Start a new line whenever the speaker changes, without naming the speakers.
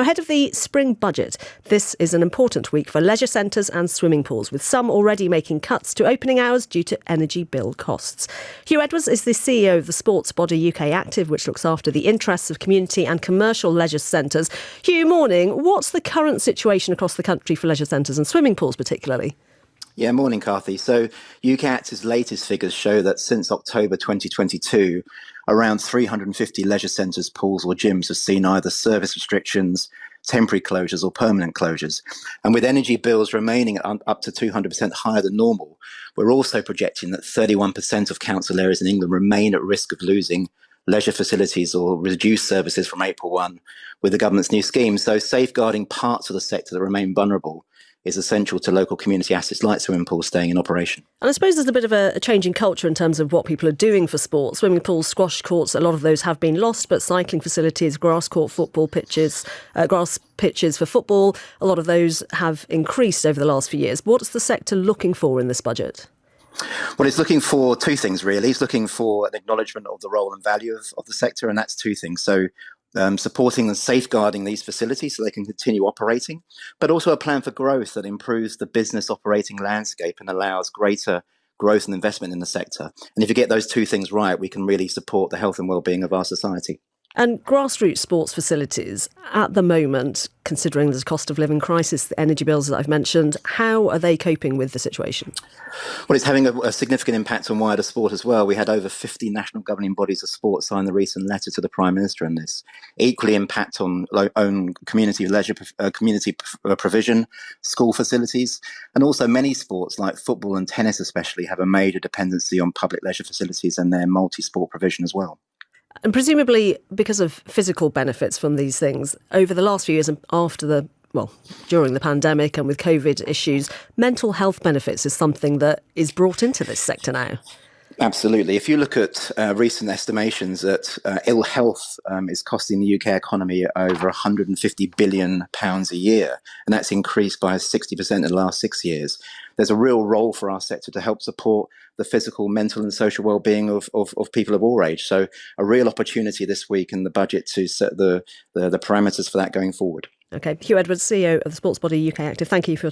ahead of the spring budget, this is an important week for leisure centres and swimming pools, with some already making cuts to opening hours due to energy bill costs. Huw Edwards is the CEO of the sports body ukactive, which looks after the interests of community and commercial leisure centres. Huw, morning. What's the current situation across the country for leisure centres and swimming pools particularly?
Yeah, morning, Carthy. So ukactive's latest figures show that since October 2022, around 350 leisure centres, pools or gyms have seen either service restrictions, temporary closures or permanent closures. And with energy bills remaining up to 200% higher than normal, we're also projecting that 31% of council areas in England remain at risk of losing leisure facilities or reduced services from April 1 with the government's new scheme. So safeguarding parts of the sector that remain vulnerable is essential to local community assets like swimming pools staying in operation.
And I suppose there's a bit of a change in culture in terms of what people are doing for sport. Swimming pools, squash courts, a lot of those have been lost, but cycling facilities, grass court football pitches, grass pitches for football, a lot of those have increased over the last few years. What's the sector looking for in this budget?
Well, it's looking for two things, really. It's looking for an acknowledgement of the role and value of the sector, and that's two things. So supporting and safeguarding these facilities so they can continue operating, but also a plan for growth that improves the business operating landscape and allows greater growth and investment in the sector. And if you get those two things right, we can really support the health and well-being of our society.
And grassroots sports facilities, at the moment, considering there's a cost of living crisis, the energy bills that I've mentioned, how are they coping with the situation?
Well, it's having a significant impact on wider sport as well. We had over 50 national governing bodies of sport sign the recent letter to the Prime Minister on this. Equally impact on own community leisure, community provision, school facilities, and also many sports like football and tennis especially have a major dependency on public leisure facilities and their multi-sport provision as well.
And presumably because of physical benefits from these things, over the last few years and during the pandemic and with COVID issues, mental health benefits is something that is brought into this sector now.
Absolutely. If you look at recent estimations that ill health is costing the UK economy over £150 billion a year, and that's increased by 60% in the last 6 years, there's a real role for our sector to help support the physical, mental and social well-being of people of all age. So a real opportunity this week in the budget to set the parameters for that going forward.
OK, Huw Edwards, CEO of the sports body ukactive, thank you for your time.